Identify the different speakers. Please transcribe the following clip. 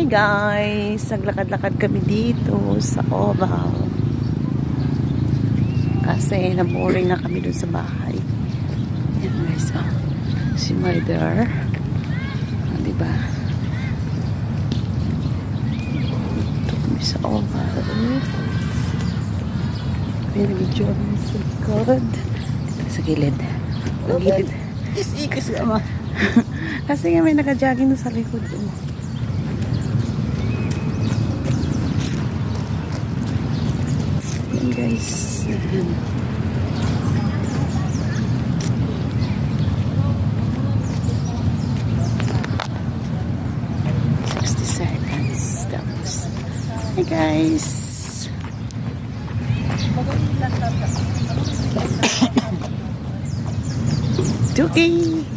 Speaker 1: guys, naglakad-lakad kami dito sa Oval kasi naboring na kami dun sa bahay. Yan guys, oh. Si mother, oh, diba? Dito kami sa Oval. May nag-jogging sa likod. Dito sa gilid. Sa gilid.
Speaker 2: Is-ikis ka ma.
Speaker 1: Kasi nga may naka-jogging sa likod. Oh. Yan guys. 60 seconds. Tapos. Hey guys. It's okay.